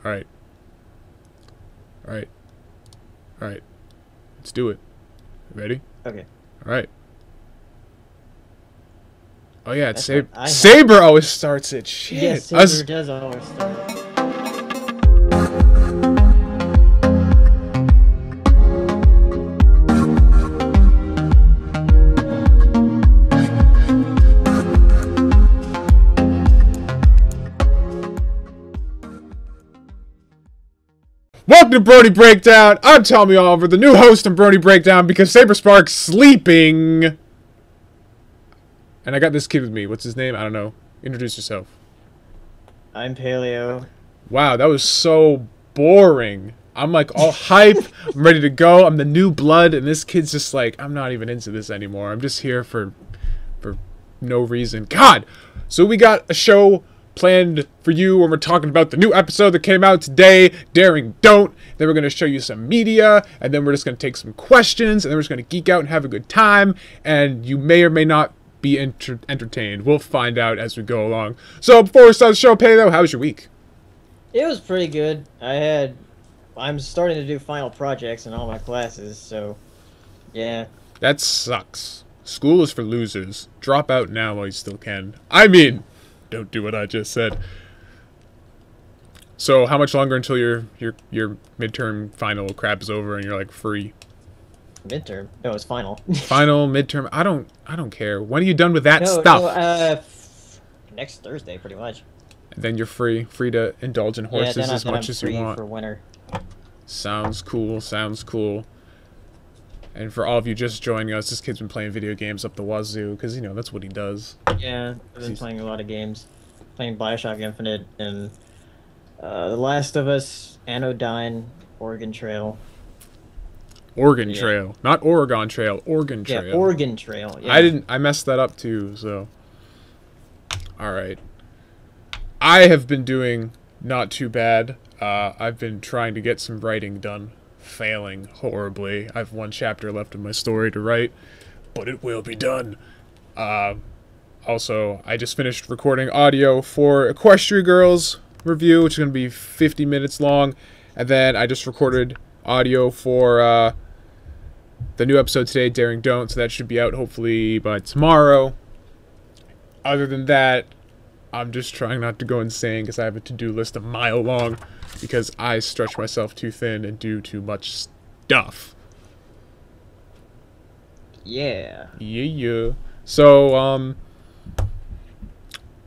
Alright. Alright. Alright. Let's do it. Ready? Okay. Alright. Oh yeah, it's That's Saber always starts it. Shit. Yes, Saber does always start. Welcome to Brony Breakdown. I'm Tommy Oliver, the new host on Brony Breakdown because Saber Spark's sleeping. And I got this kid with me. What's his name? I don't know. Introduce yourself. I'm Paleo. Wow, that was so boring. I'm like all hype. I'm ready to go. I'm the new blood, and this kid's just like, I'm not even into this anymore. I'm just here for no reason. God! So we got a show planned for you when we're talking about the new episode that came out today, Daring Don't. Then we're going to show you some media, and then we're just going to take some questions, and then we're just going to geek out and have a good time, and you may or may not be entertained. We'll find out as we go along. So before we start the show, Paleo, how was your week? It was pretty good. I'm starting to do final projects in all my classes, so yeah. That sucks. School is for losers. Drop out now while you still can. I mean, don't do what I just said. So how much longer until your midterm final crap is over and you're like free? Midterm? No, it's final. Final, midterm. I don't care. When are you done with that stuff? No, next Thursday, pretty much. And then you're free to indulge in horses as much as you want. For winter. Sounds cool. Sounds cool. And for all of you just joining us, this kid's been playing video games up the wazoo, because, you know, that's what he does. Yeah, I've been playing a lot of games. Playing Bioshock Infinite, and The Last of Us, Anodyne, Oregon Trail. Oregon Trail. Not Oregon Trail, Oregon Trail. Yeah, Oregon Trail, yeah. I messed that up too, so. Alright. I have been doing not too bad. I've been trying to get some writing done. Failing horribly. I have one chapter left of my story to write, but it will be done. Also, I just finished recording audio for Equestria Girls review, which is going to be 50 minutes long, and then I just recorded audio for the new episode today, Daring Don't, so that should be out hopefully by tomorrow. Other than that, I'm just trying not to go insane because I have a to-do list a mile long because I stretch myself too thin and do too much stuff. Yeah. Yeah. So,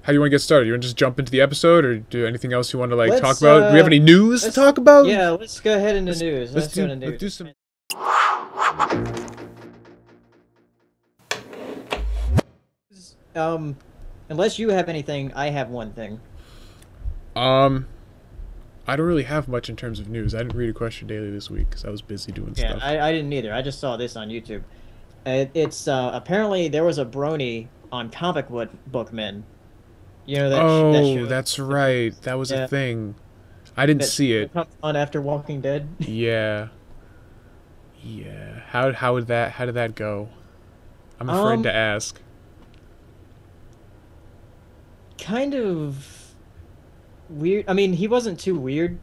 how do you want to get started? You want to just jump into the episode, or do anything else you want to talk about? Do we have any news to talk about? Yeah, let's go ahead into news. Let's go into news. Let's do some. Unless you have anything, I have one thing. I don't really have much in terms of news. I didn't read Equestria Daily this week because I was busy doing stuff. Yeah, I didn't either. I just saw this on YouTube. It's apparently there was a Brony on Comic Book Men. You know that? Oh, show. that's right. That was a thing. I didn't see it. On after Walking Dead. Yeah. Yeah. How did that go? I'm afraid to ask. Kind of weird. I mean, he wasn't too weird.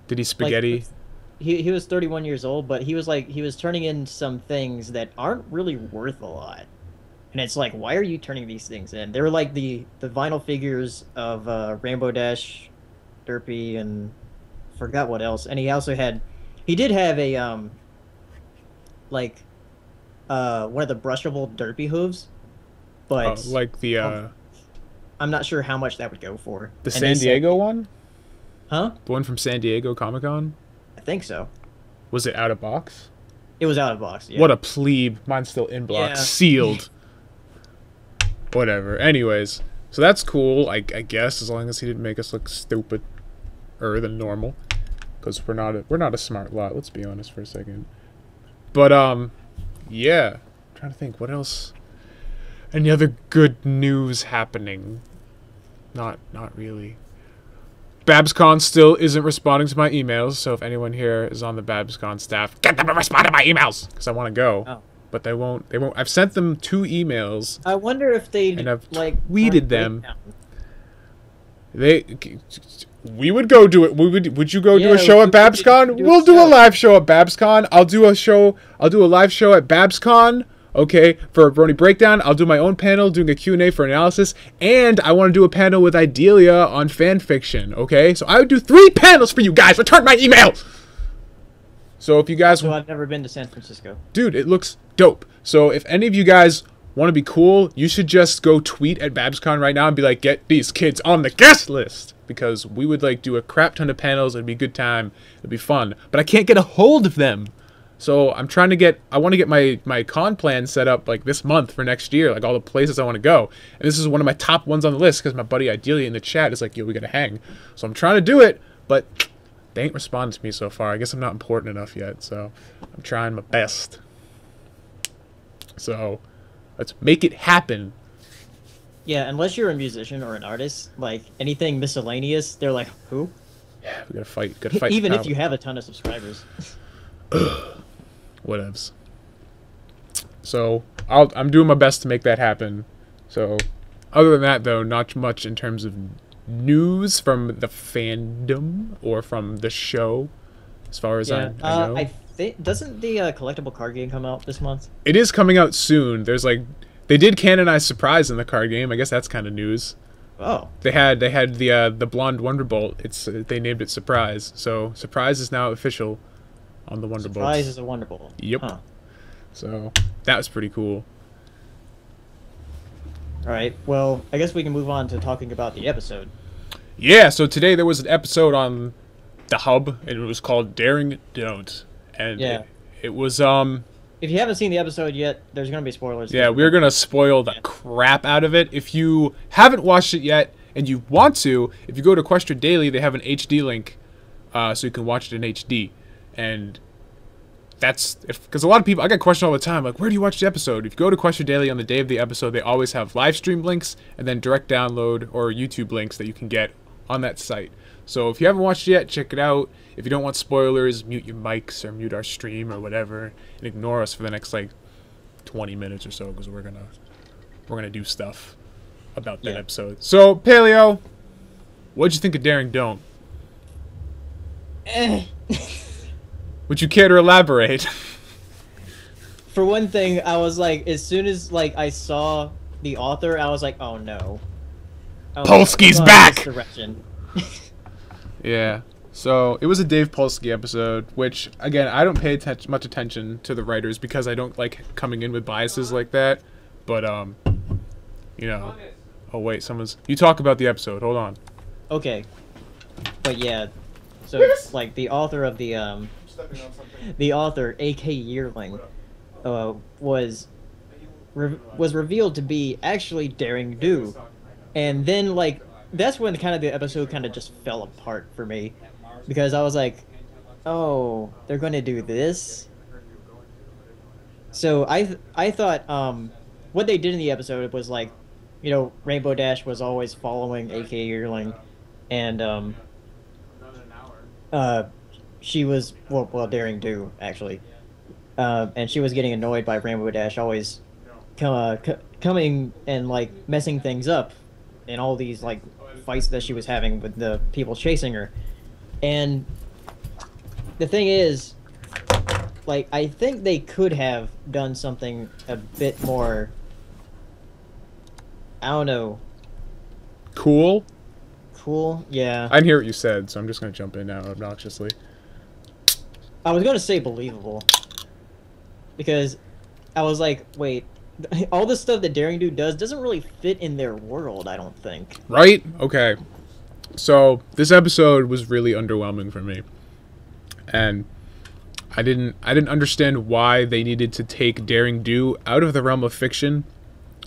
Did he spaghetti? Like, he was 31 years old, but he was turning in some things that aren't really worth a lot. And it's like, why are you turning these things in? They were like the vinyl figures of Rainbow Dash, Derpy, and forgot what else. And he did have a one of the brushable Derpy hooves, but like the I'm not sure how much that would go for. The San Diego one? Huh? The one from San Diego Comic-Con? I think so. Was it out of box? It was out of box, yeah. What a plebe. Mine's still in box. Yeah. Sealed. Whatever. Anyways. So that's cool, I guess, as long as he didn't make us look stupider than normal. Because we're not a smart lot, let's be honest for a second. But, yeah. I'm trying to think, what else? Any other good news happening? Not really. BabsCon still isn't responding to my emails, so if anyone here is on the BabsCon staff, get them to respond to my emails, because I want to go. Oh. But they won't. I've sent them 2 emails. I wonder if they and I've tweeted them. we would go do it. Would you go do a Yeah, show at we could BabsCon? do a We'll do a show. live show at BabsCon. I'll do a live show at BabsCon. Okay, for a Brony breakdown. I'll do my own panel doing a Q&A for analysis, and I want to do a panel with Idelia on fan fiction. Okay, so I would do 3 panels for you guys. Return my email. So if you guys, So I've never been to San Francisco. dude, it looks dope. So if any of you guys want to be cool, you should just go tweet at BabsCon right now and be like, get these kids on the guest list, because we would like do a crap ton of panels. It'd be a good time. It'd be fun, but I can't get a hold of them. So I'm trying to get, I want to get my con plan set up like this month for next year, like all the places I want to go. And this is one of my top ones on the list because my buddy Ideally in the chat is like, yo, we gotta hang. So I'm trying to do it, but they ain't responded to me so far. I guess I'm not important enough yet, so I'm trying my best. So let's make it happen. Yeah, unless you're a musician or an artist, like anything miscellaneous, they're like, who? Yeah, we gotta fight. Gotta fight. Even if you have a ton of subscribers. Whatevs. So I'm doing my best to make that happen. So other than that, though, not much in terms of news from the fandom or from the show, as far as I know. I think doesn't the collectible card game come out this month? It is coming out soon. There's like, they did canonize Surprise in the card game. I guess that's kind of news. Oh. They had the blonde Wonderbolt. They named it Surprise. So Surprise is now official on the Wonderbolt. Surprise is a Wonderbolt. Yep. Huh. So that was pretty cool. All right. Well, I guess we can move on to talking about the episode. Yeah. So today there was an episode on the Hub, and it was called Daring Don't, and Yeah. it was If you haven't seen the episode yet, there's gonna be spoilers. yeah, we're gonna spoil the crap out of it. If you haven't watched it yet and you want to, if you go to Question Daily, they have an HD link, so you can watch it in HD. And that's because a lot of people, I get questioned all the time, like, where do you watch the episode? If you go to Question Daily on the day of the episode, they always have live stream links and then direct download or YouTube links that you can get on that site. So if you haven't watched it yet, check it out. If you don't want spoilers, mute your mics or mute our stream or whatever, and ignore us for the next like 20 minutes or so, because we're gonna do stuff about that episode. So Paleo, what'd you think of Daring Don't? Would you care to elaborate? For one thing, I was like, as soon as like I saw the author, I was like, oh no. Oh, Polsky's no, back! this direction. Yeah. So it was a Dave Polsky episode, which again I don't pay much attention to the writers because I don't like coming in with biases like that. But you know. Oh wait, you talk about the episode. Hold on. Okay. But yeah, so it's like the author of the author, A.K. Yearling, was revealed to be actually Daring Do, and then like that's when kind of the episode kind of just fell apart for me, because I was like, oh, they're going to do this. So I thought what they did in the episode was like, you know, Rainbow Dash was always following A.K. Yearling, and she was well Daring Do actually, and she was getting annoyed by Rainbow Dash always coming and like messing things up in all these like fights that she was having with the people chasing her. And the thing is, like, I think they could have done something a bit more, I don't know, Cool? yeah. I didn't hear what you said, so I'm just gonna jump in now obnoxiously. I was gonna say believable, because I was like, wait, all the stuff that Daring Do doesn't really fit in their world, I don't think. Right? Okay. So this episode was really underwhelming for me, and I didn't understand why they needed to take Daring Do out of the realm of fiction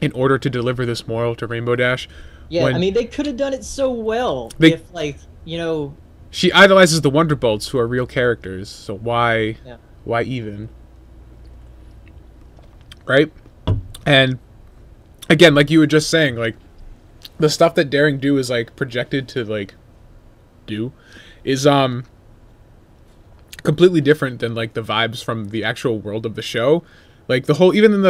in order to deliver this moral to Rainbow Dash. Yeah, I mean, they could have done it so well if, like, you know... She idolizes the Wonderbolts, who are real characters, so why even? Right? And, again, like you were just saying, like, the stuff that Daring Do is, like, projected to, like, do is, completely different than, like, the vibes from the actual world of the show. Like, the whole, even in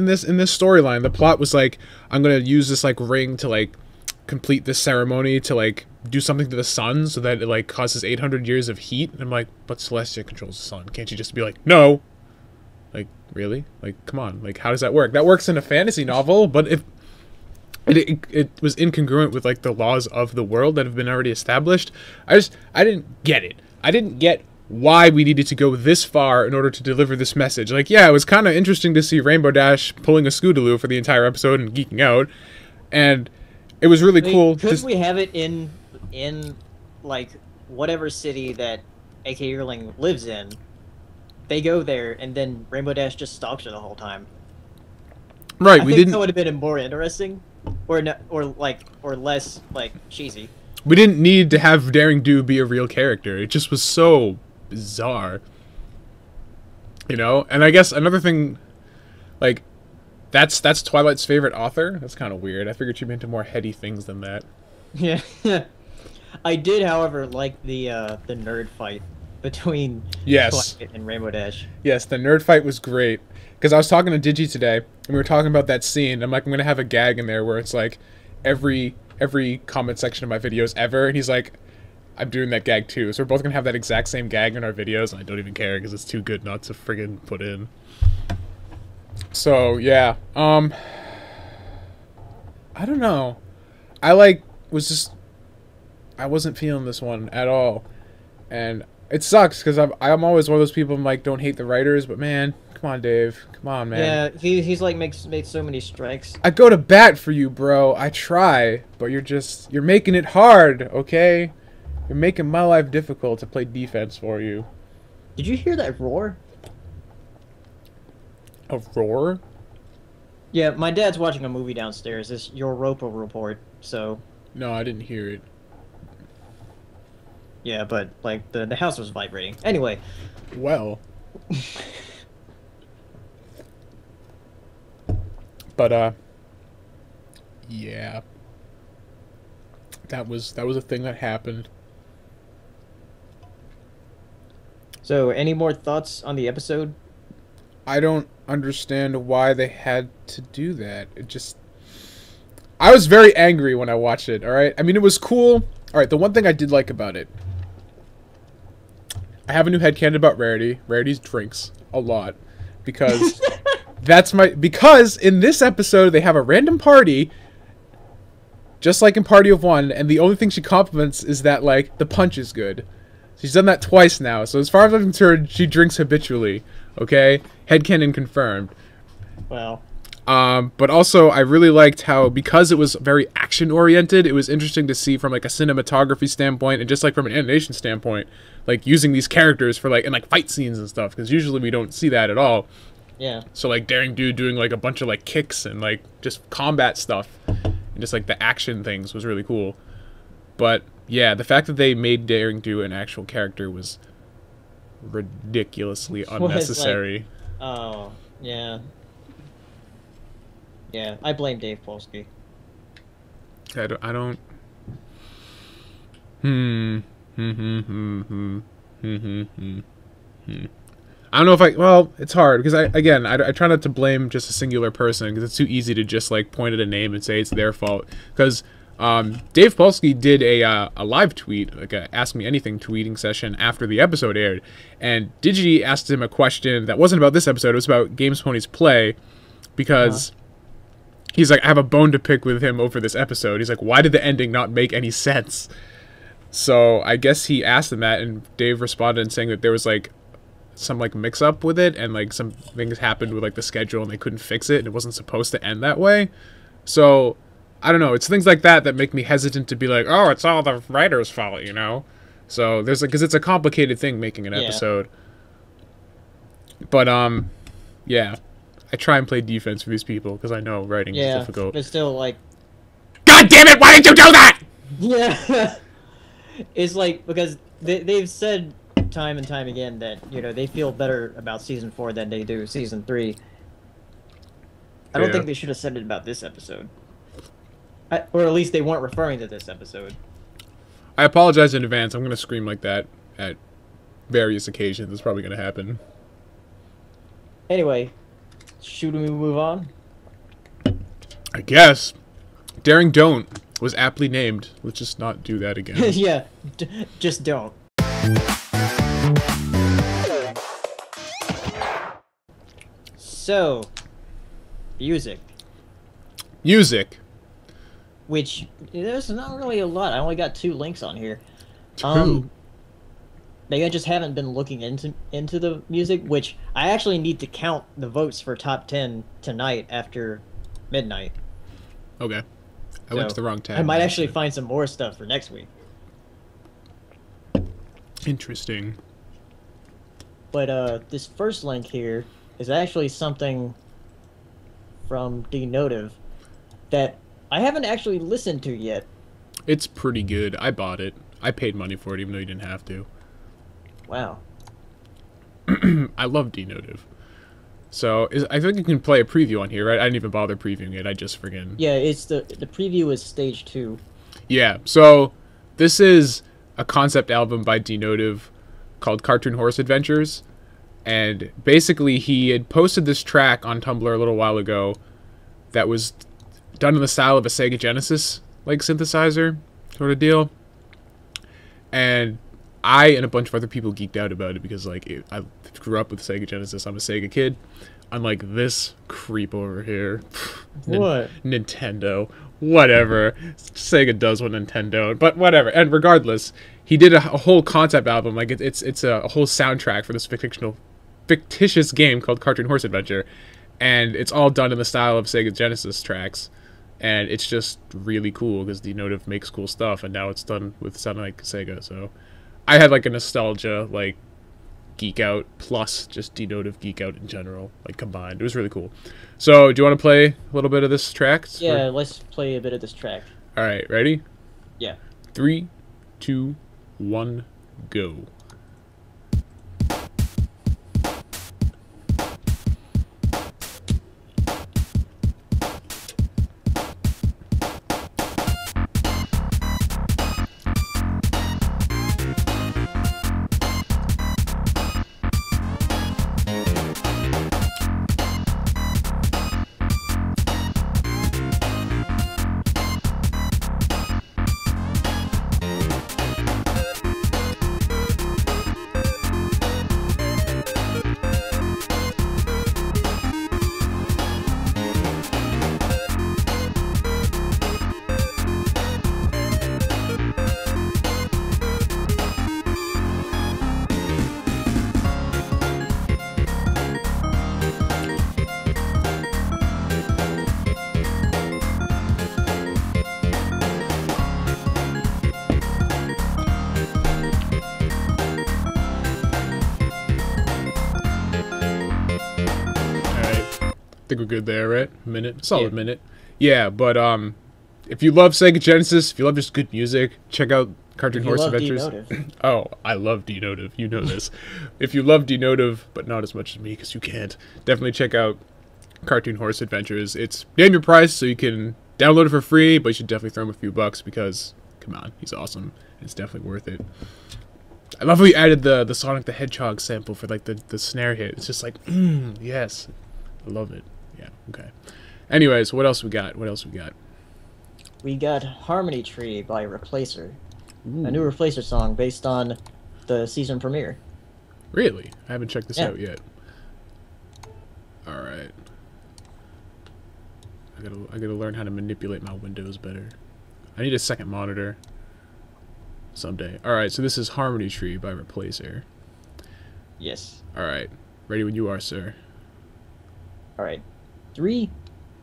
this storyline, the plot was, like, I'm gonna use this, like, ring to, like, complete this ceremony to like do something to the sun so that it like causes 800 years of heat. And I'm like, but Celestia controls the sun. Can't you just be like, no? Like, really? Like, come on. Like, how does that work? That works in a fantasy novel, but if it was incongruent with like the laws of the world that have been already established. I didn't get it. I didn't get why we needed to go this far in order to deliver this message. Like, yeah, it was kind of interesting to see Rainbow Dash pulling a Scootaloo for the entire episode and geeking out, and it was really cool. Couldn't we have it in like whatever city that AK Yearling lives in? They go there, and then Rainbow Dash just stalks her the whole time. Right, I we think didn't. that would have been more interesting, or no, or less like cheesy. We didn't need to have Daring Do be a real character. It just was so bizarre, you know. And I guess another thing, like, that's Twilight's favorite author. That's kind of weird. I figured she'd be into more heady things than that. Yeah, I did, however, like the nerd fight between Twilight and Rainbow Dash. Yes, the nerd fight was great. Because I was talking to Digi today, and we were talking about that scene. I'm like, I'm gonna have a gag in there where it's like every comment section of my videos ever, and he's like, I'm doing that gag too. So we're both gonna have that exact same gag in our videos, and I don't even care because it's too good not to friggin' put in. So yeah, I don't know. I wasn't feeling this one at all, and it sucks because I'm always one of those people. I'm like, don't hate the writers, but man, come on, Dave, come on, man. Yeah, he's like made so many strikes. I go to bat for you, bro. I try, but you're making it hard, okay? You're making my life difficult to play defense for you. Did you hear that roar? A roar? Yeah, my dad's watching a movie downstairs. It's Europa Report, so... No, I didn't hear it. Yeah, but, like, the house was vibrating. Anyway. Well. But, yeah. That was a thing that happened. So, any more thoughts on the episode? I don't understand why they had to do that. It just... I was very angry when I watched it, alright? I mean, it was cool. Alright, the one thing I did like about it... I have a new headcanon about Rarity. Rarity's drinks a lot. Because... Because in this episode, they have a random party... Just like in Party of One, and the only thing she compliments is that, like, the punch is good. She's done that twice now, so as far as I'm concerned, she drinks habitually. Okay? Headcanon confirmed. Well. But also, I really liked how, because it was very action-oriented, it was interesting to see from, like, a cinematography standpoint, and just, like, from an animation standpoint, like, using these characters for, like, and, like, fight scenes and stuff, because usually we don't see that at all. Yeah. So, like, Daring Do doing, like, a bunch of, like, kicks and, like, just combat stuff, and just, like, the action things was really cool. But, yeah, the fact that they made Daring Do an actual character was ridiculously unnecessary. Like, oh, yeah. Yeah, I blame Dave Polsky. I don't... I don't know if well, it's hard, because I try not to blame just a singular person, because it's too easy to just, like, point at a name and say it's their fault. Because Dave Polsky did a live tweet, like a Ask Me Anything tweeting session after the episode aired, and Digi asked him a question that wasn't about this episode, it was about Games Pony's play, because... He's like, I have a bone to pick with him over this episode. He's like, why did the ending not make any sense? So I guess he asked him that, and Dave responded and saying that there was, like, some, like, mix-up with it, and, like, some things happened with, like, the schedule, and they couldn't fix it, and it wasn't supposed to end that way. So, I don't know. It's things like that that make me hesitant to be like, oh, it's all the writer's fault, you know? So, there's, like, because it's a complicated thing making an episode. But, yeah. I try and play defense for these people because I know writing is difficult. But still, like... God damn it! Why did you do that? Yeah. It's like, because they've said time and time again that, you know, they feel better about Season 4 than they do Season 3. I don't think they should have said it about this episode. Or at least they weren't referring to this episode. I apologize in advance. I'm going to scream like that at various occasions. It's probably going to happen. Anyway... Should we move on? I guess. Daring Don't. was aptly named. Let's just not do that again. Yeah, just don't. So, music. Music. Which, there's not really a lot. I only got 2 links on here. 2. Maybe I just haven't been looking into the music, which I actually need to count the votes for top 10 tonight after midnight. Okay. I went to the wrong tab. I might actually find some more stuff for next week. Interesting. But this first link here is actually something from Denotive that I haven't actually listened to yet. It's pretty good. I bought it. I paid money for it even though you didn't have to. Wow. I love Denotive. So, I think you can play a preview on here, right? I didn't even bother previewing it. I just friggin'... Yeah, it's the preview is stage 2. Yeah, so this is a concept album by Denotive called Cartoon Horse Adventures. And basically, he had posted this track on Tumblr a little while ago that was done in the style of a Sega Genesis, like, synthesizer sort of deal. And I and a bunch of other people geeked out about it because, like, I grew up with Sega Genesis. I'm a Sega kid. Unlike this creep over here. What? Nintendo. Whatever. Sega does what Nintendo. But whatever. And regardless, he did a whole concept album. Like, it's a whole soundtrack for this fictitious game called Cartoon Horse Adventure. And it's all done in the style of Sega Genesis tracks. And it's just really cool because Denotive makes cool stuff. And now it's done with sounding like Sega, so... I had, like, a nostalgia, like, geek out, plus just Denotive geek out in general, like, combined. It was really cool. So, do you want to play a little bit of this track? Yeah, let's play a bit of this track. Alright, ready? Yeah. 3, 2, 1, go. I think we're good there, right? Solid minute. Yeah, but if you love Sega Genesis, if you love just good music, check out Cartoon Horse Adventures. Oh, I love Denotive. You know this. If you love Denotive, but not as much as me, because you can't, definitely check out Cartoon Horse Adventures. It's damn your price, so you can download it for free, but you should definitely throw him a few bucks because, come on, he's awesome. It's definitely worth it. I love how he added the Sonic the Hedgehog sample for like the snare hit. It's just like, yes, I love it. Yeah, okay. Anyways, what else we got? We got Harmony Tree by Replacer. Ooh. A new Replacer song based on the season premiere. Really? I haven't checked this out yet. Alright. I gotta learn how to manipulate my windows better. I need a second monitor. Someday. Alright, so this is Harmony Tree by Replacer. Yes. Alright. Ready when you are, sir. Alright. 3,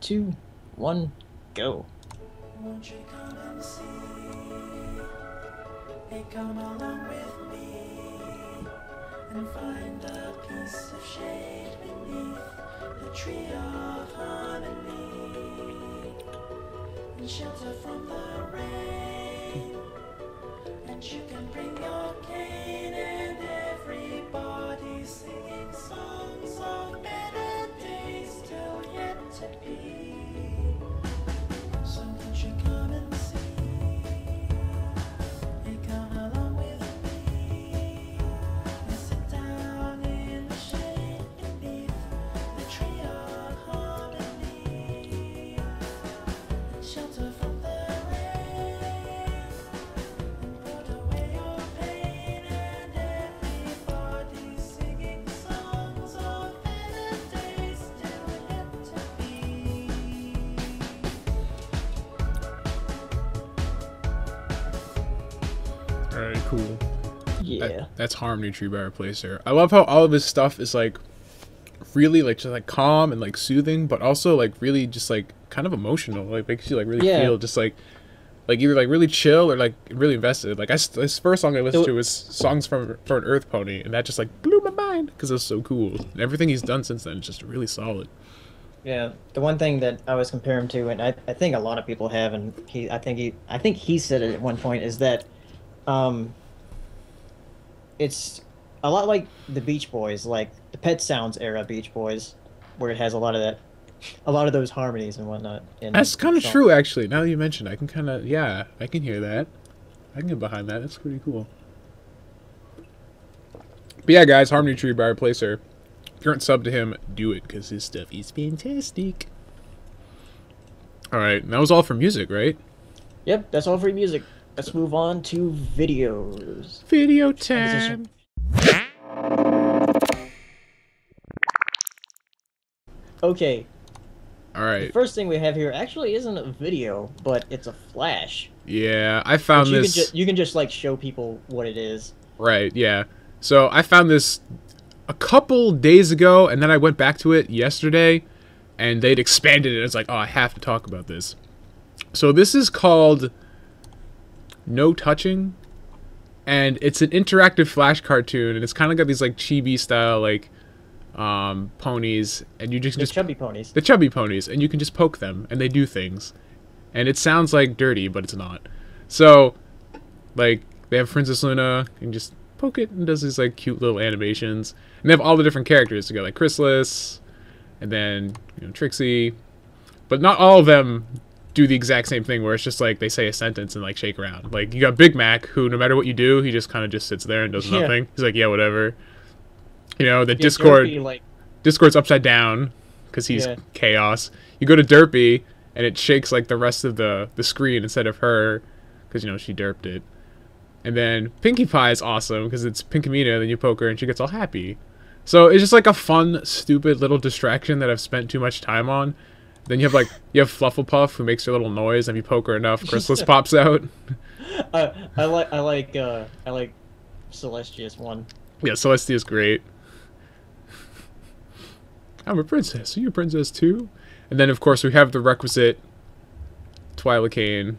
2, 1, go. Won't you come and see? Hey, come along with me and find a piece of shade beneath the tree of harmony and shelter from the rain. And you can bring your cane and everybody singing songs of better days still yet to be. So won't you come and see? Hey, come along with me and sit down in the shade beneath the tree of harmony and shelter from the rain. All right, cool. Yeah. That's Harmony Tree by Replacer. I love how all of his stuff is like really like just like calm and like soothing, but also like really just like kind of emotional. Like makes you like really feel just like either like really chill or like really invested. Like this first song I listened to was songs from an Earth Pony, and that just like blew my mind because it was so cool. And everything he's done since then is just really solid. Yeah, the one thing that I was comparing him to, and I think a lot of people have, and I think he said it at one point, is that it's a lot like the Beach Boys, like the Pet Sounds era Beach Boys, where it has a lot of those harmonies and whatnot. That's kind of true, actually. Now that you mention it, I can kind of, yeah, I can hear that. I can get behind that. That's pretty cool. But yeah, guys, Harmony Tree by Replacer. If you aren't subbed to him, do it, because his stuff is fantastic. Alright, that was all for music, right? Yep, that's all for music. Let's move on to videos. Video time. Okay. Alright. The first thing we have here actually isn't a video, but it's a flash. Yeah, I found this... You can just, like, show people what it is. Right, yeah. So, I found this a couple days ago, and then I went back to it yesterday, and they'd expanded it. It's like, oh, I have to talk about this. So, this is called No Touching, and it's an interactive flash cartoon, and it's kind of got these, like, chibi style, like, ponies, and you just chubby ponies. The chubby ponies, and you can just poke them, and they do things. And it sounds like dirty, but it's not. So, like, they have Princess Luna, and just poke it, and does these, like, cute little animations. And they have all the different characters. They got, like, Chrysalis, and then, you know, Trixie. But not all of them do the exact same thing, where it's just, like, they say a sentence and, like, shake around. Like, you got Big Mac, who, no matter what you do, he just kind of just sits there and does nothing. He's like, yeah, whatever. You know, the Discord's upside down, because he's chaos. You go to Derpy, and it shakes, like, the rest of the screen instead of her, because, you know, she derped it. And then Pinkie Pie is awesome, because it's Pinkamena, and then you poke her, and she gets all happy. So it's just, like, a fun, stupid little distraction that I've spent too much time on. Then you have, like, Flufflepuff, who makes a little noise, and if you poke her enough, Chrysalis pops out. I like Celestia's one. Yeah, Celestia's great. I'm a princess. Are you a princess too? And then, of course, we have the requisite Twilight.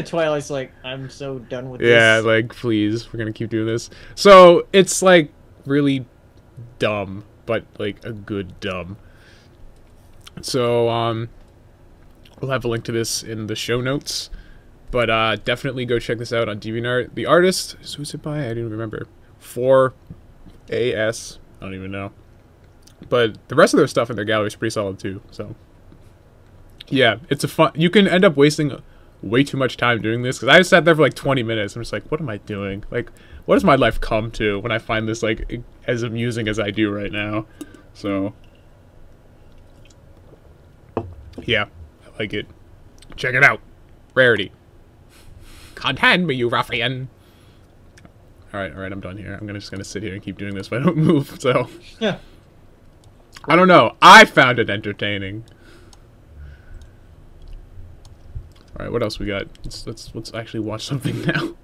Twilight's like, I'm so done with this. Yeah, like, please, we're gonna keep doing this. So, it's, like, really dumb, but, like, a good dumb. So, we'll have a link to this in the show notes. But, definitely go check this out on DeviantArt. The artist, who's it by? I don't remember. 4AS. I don't even know. But the rest of their stuff in their gallery is pretty solid too. So, yeah, it's a fun... You can end up wasting way too much time doing this, because I just sat there for like 20 minutes. I'm just like, what am I doing? Like, what does my life come to when I find this, like, as amusing as I do right now? So, yeah, I like it. Check it out. Rarity. Content me, you ruffian. Alright, I'm done here. I'm just gonna sit here and keep doing this if I don't move, so... Yeah. I don't know. I found it entertaining. Alright, what else we got? Let's actually watch something now.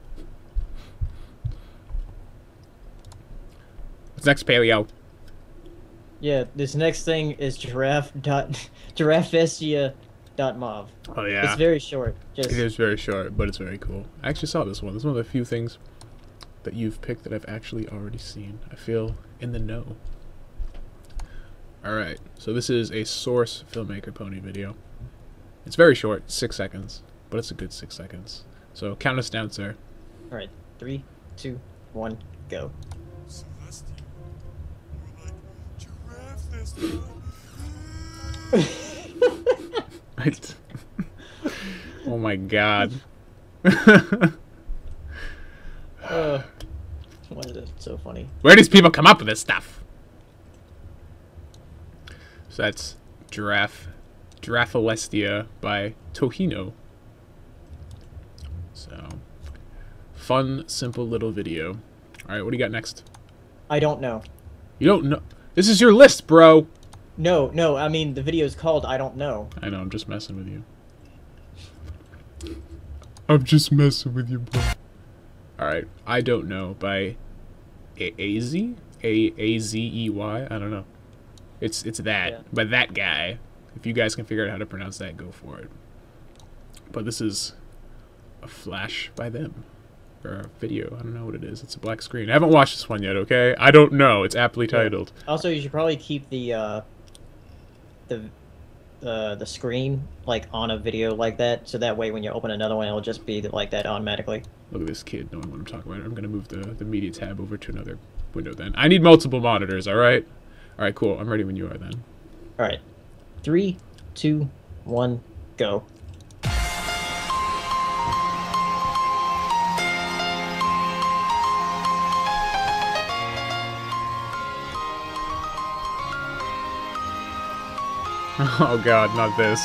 What's next, Paleo? Yeah, this next thing is giraffestia.mov. Oh, yeah. It's very short. It is very short, but it's very cool. I actually saw this one. This is one of the few things that you've picked that I've actually already seen. I feel in the know. Alright, so this is a Source Filmmaker Pony video. It's very short, 6 seconds, but it's a good 6 seconds. So count us down, sir. Alright, 3, 2, 1, go. Celestia, you're like giraffe. Oh my god. Why is it so funny? Where do these people come up with this stuff? So that's Giraffalestia by Tohino. So, fun, simple little video. Alright, what do you got next? I don't know. You don't know? This is your list, bro! No, I mean, the video's called I Don't Know. I know, I'm just messing with you. I'm just messing with you, bro. Alright, I don't know by A-Z? A-Z-E-Y? I don't know. It's that. Yeah. But that guy. If you guys can figure out how to pronounce that, go for it. But this is a flash by them. Or a video. I don't know what it is. It's a black screen. I haven't watched this one yet, okay? I don't know. It's aptly titled. Also, you should probably keep the screen like on a video like that, so that way when you open another one, it'll just be like that automatically. Look at this kid knowing what I'm talking about. I'm going to move the media tab over to another window then. I need multiple monitors, alright? Alright, cool. I'm ready when you are then. Alright. 3, 2, 1, go. Oh god, not this.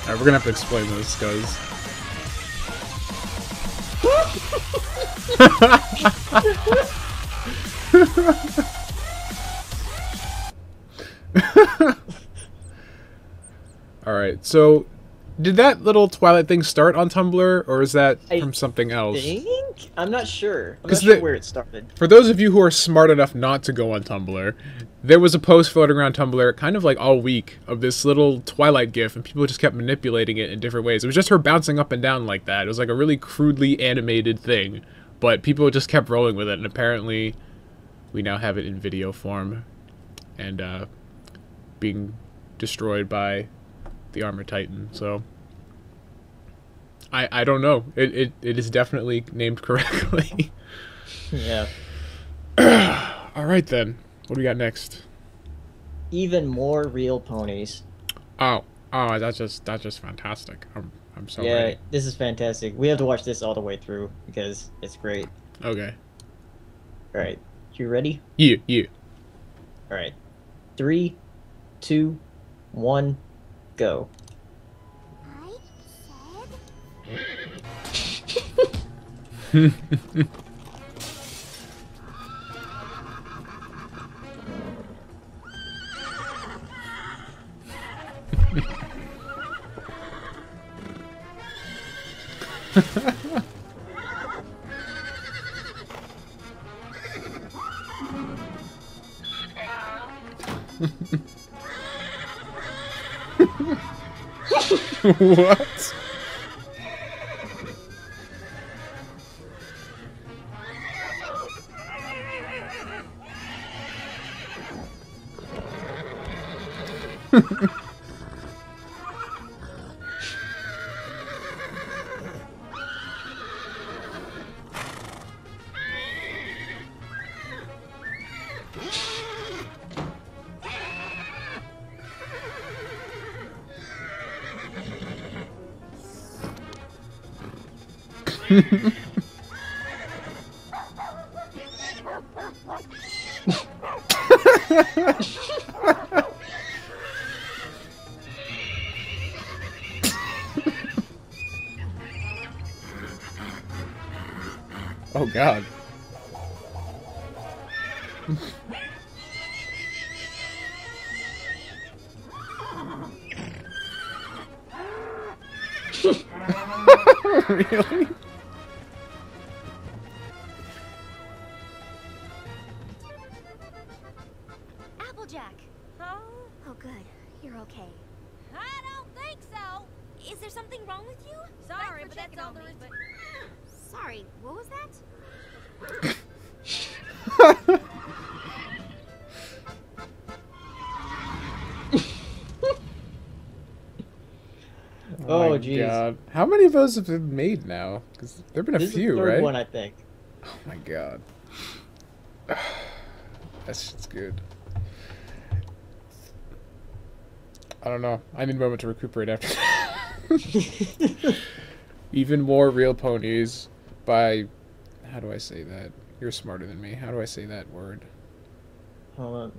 Alright, we're gonna have to explain this, guys. Alright, so did that little Twilight thing start on Tumblr, or is that from something else? I'm not sure. I'm 'Cause not sure where it started. For those of you who are smart enough not to go on Tumblr, there was a post floating around Tumblr kind of like all week of this little Twilight gif, and people just kept manipulating it in different ways. It was just her bouncing up and down like that. It was like a really crudely animated thing, but people just kept rolling with it, and apparently we now have it in video form and being destroyed by the Armor Titan, so I don't know. It is definitely named correctly. Yeah. Alright then. What do we got next? Even more real ponies. Oh, that's just fantastic. I'm so Yeah, ready. this is fantastic. We have to watch this all the way through because it's great. Okay. Alright. You ready? Yeah. Alright. 3, 2, 1, go. What? Oh god. Really? Applejack. Huh? Oh, good. You're okay. I don't think so. Is there something wrong with you? Sorry, Thanks but for that's checking all on there me, is. but... Sorry, what was that? Oh, my jeez. god. How many of those have been made now? Because there have been a This few, is the third right? one, I think. Oh my god. That's just good. I don't know. I need a moment to recuperate after that. Even more real ponies by... How do I say that? You're smarter than me. How do I say that word? Hold on.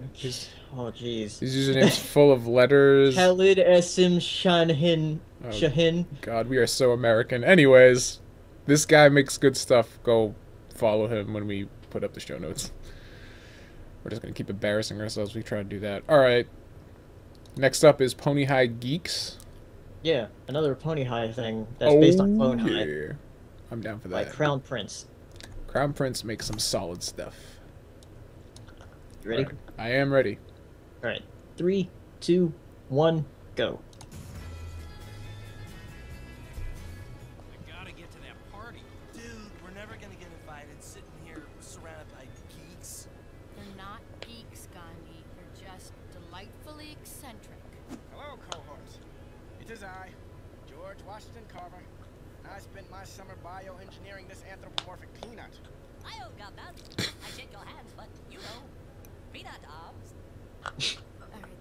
Oh, jeez. His username's full of letters. Khalid Esim Shahin. Oh, Shahin. God, we are so American. Anyways, this guy makes good stuff. Go follow him when we put up the show notes. We're just going to keep embarrassing ourselves. We try to do that. All right. Next up is Pony High Geeks. Yeah, another Pony High thing that's based on Clone High. Yeah. I'm down for By that. Crown Prince. Crown Prince makes some solid stuff. You ready? Right. I am ready. All right. 3, 2, 1, go. I gotta get to that party. Dude, we're never gonna get invited sitting here surrounded by geeks. They're not geeks, Gandhi. They're just delightfully eccentric. Hello, cohort. It is I, George Washington Carver. I spent my summer bioengineering this anthropomorphic peanut. I don't got that. I shake your hands, but you know, peanut arms. Alright,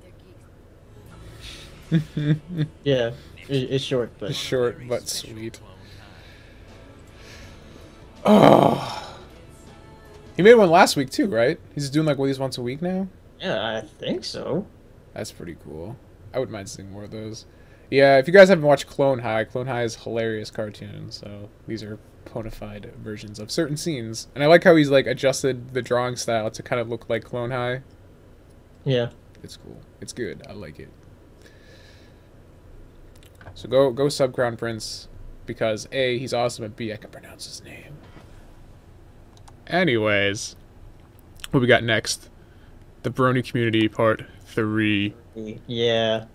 they're geeks. Yeah, it's short, but It's short but sweet. Oh. He made one last week too, right? He's doing like one of these once a week now? yeah, I think so. That's pretty cool. I wouldn't mind seeing more of those. Yeah, if you guys haven't watched Clone High is a hilarious cartoon, so these are bona fide versions of certain scenes. And I like how he's like adjusted the drawing style to kind of look like Clone High. Yeah. It's cool. It's good. I like it. So go sub Crown Prince, because A, he's awesome, and B, I can pronounce his name. Anyways, what we got next? The Brony Community Part 3. Yeah.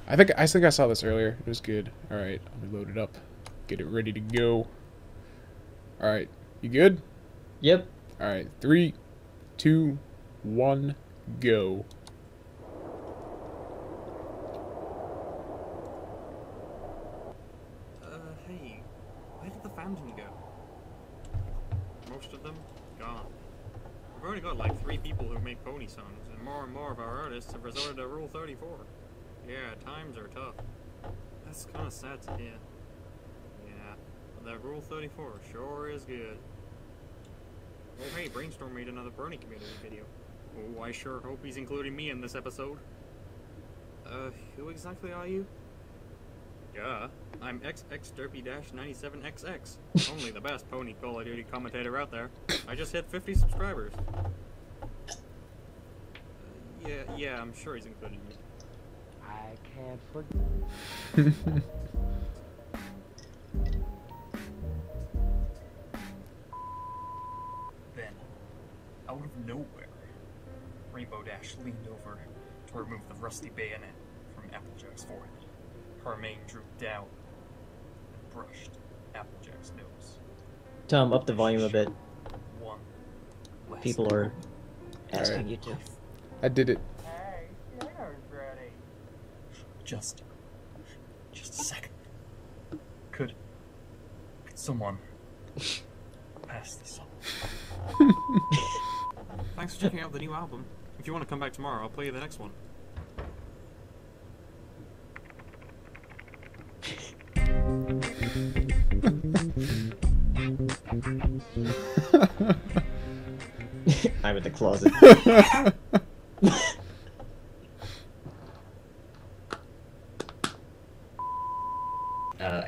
I think I saw this earlier. It was good. All right, let me load it up. Get it ready to go. All right, you good? Yep. All right, 3, 2, 1, go. Hey, where did the Fandom go? Most of them gone. We've already got like 3 people who make pony songs, and more of our artists have resorted to Rule 34. Yeah, times are tough. That's kind of sad to hear. Yeah, but that Rule 34 sure is good. Oh hey, Brainstorm made another Brony community video. Oh, I sure hope he's including me in this episode. Who exactly are you? Yeah, I'm XX-Derpy-97XX. Only the best pony Call of Duty commentator out there. I just hit 50 subscribers. Yeah, I'm sure he's including me. I can't forget. Then, out of nowhere, Rainbow Dash leaned over to remove the rusty bayonet from Applejack's forehead. Her mane drooped down and brushed Applejack's nose. Tom, up the volume a bit. One last People are moment. asking Alright. you to. I did it. Hey, dinner's ready. Just a second. Could someone pass this on? Thanks for checking out the new album. If you want to come back tomorrow, I'll play you the next one. I'm in the closet.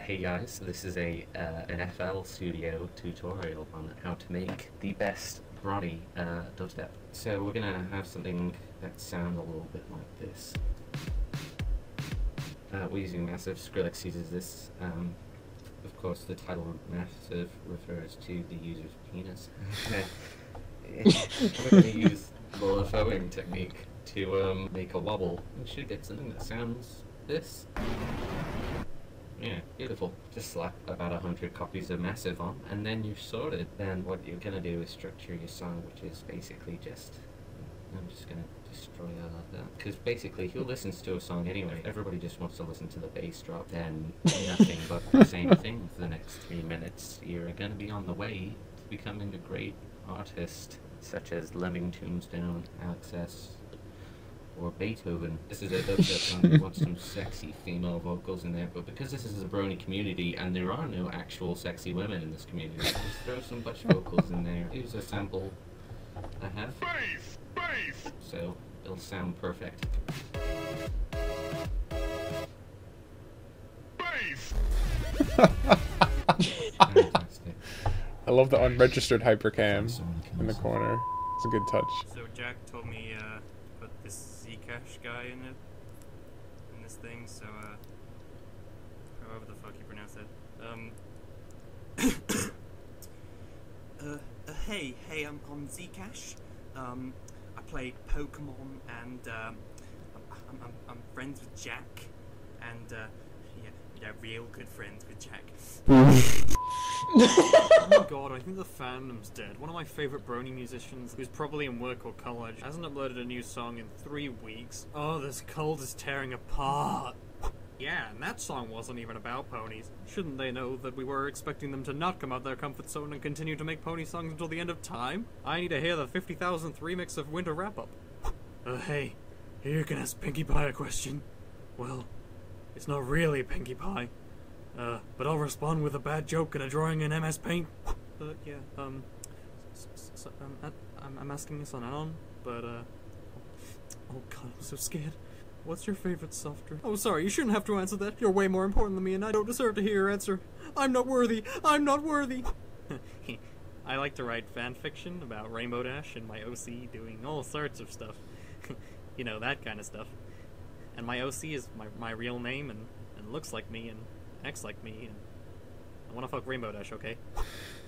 Hey guys, this is an FL Studio tutorial on how to make the best Brony dubstep. So we're gonna have something that sounds a little bit like this. We're using Massive. Skrillex uses this. Of course, the title Massive refers to the user's penis. We're gonna use the LaFoing technique to make a wobble. We should get something that sounds this. Yeah, beautiful. Just slap about 100 copies of Massive on, and then you're sorted. Then what you're gonna do is structure your song, which is basically just... I'm just gonna destroy all of that. Because basically, who listens to a song anyway? Everybody just wants to listen to the bass drop, then nothing but the same thing for the next 3 minutes. You're gonna be on the way to becoming a great artist, such as Lemming Tombstone, Alex S., or Beethoven. This is a dubstep song. We want some sexy female vocals in there, but because this is a Brony community and there are no actual sexy women in this community, just throw some butch vocals in there. Here's a sample I have. So it'll sound perfect. Fantastic. I love the unregistered hypercam in the corner. It's a good touch. So Jack told me put this Zcash guy in this thing. So however the fuck you pronounce that. Hey, I'm Zcash. I play Pokemon and I'm friends with Jack and yeah, real good friends with Jack. Oh my god, I think the fandom's dead. One of my favorite Brony musicians, who's probably in work or college, hasn't uploaded a new song in 3 weeks. Oh, this cult is tearing apart. Yeah, and that song wasn't even about ponies. Shouldn't they know that we were expecting them to not come out their comfort zone and continue to make pony songs until the end of time? I need to hear the 50,000th remix of Winter Wrap-Up. Hey, you can ask Pinkie Pie a question. Well, it's not really Pinkie Pie. But I'll respond with a bad joke and a drawing in MS Paint. Yeah, I'm asking this on Anon, but, oh god, I'm so scared. What's your favorite soft drink? Oh, sorry, you shouldn't have to answer that. You're way more important than me, and I don't deserve to hear your answer. I'm not worthy. I'm not worthy. I like to write fan fiction about Rainbow Dash and my OC doing all sorts of stuff. You know, that kind of stuff. And my OC is my real name and looks like me and acts like me, and I wanna fuck Rainbow Dash, okay?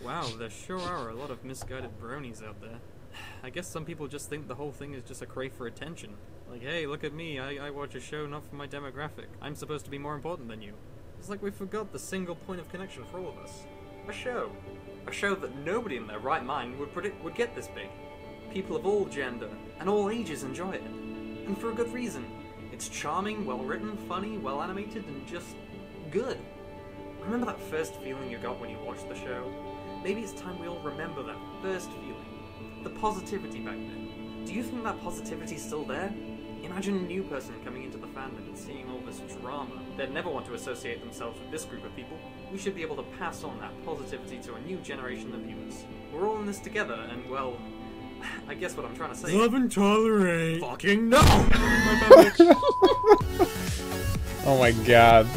Wow, there sure are a lot of misguided bronies out there. I guess some people just think the whole thing is just a crave for attention. Like, hey, look at me, I watch a show not for my demographic. I'm supposed to be more important than you. It's like we forgot the single point of connection for all of us. A show. A show that nobody in their right mind would predict would get this big. People of all gender and all ages enjoy it. And for a good reason. It's charming, well-written, funny, well-animated, and just good. Remember that first feeling you got when you watched the show? Maybe it's time we all remember that first feeling. The positivity back then. Do you think that positivity's still there? Imagine a new person coming into the fandom and seeing all this drama. They'd never want to associate themselves with this group of people. We should be able to pass on that positivity to a new generation of viewers. We're all in this together, and well, I guess what I'm trying to say. Love and tolerate. Fucking no! Oh my god.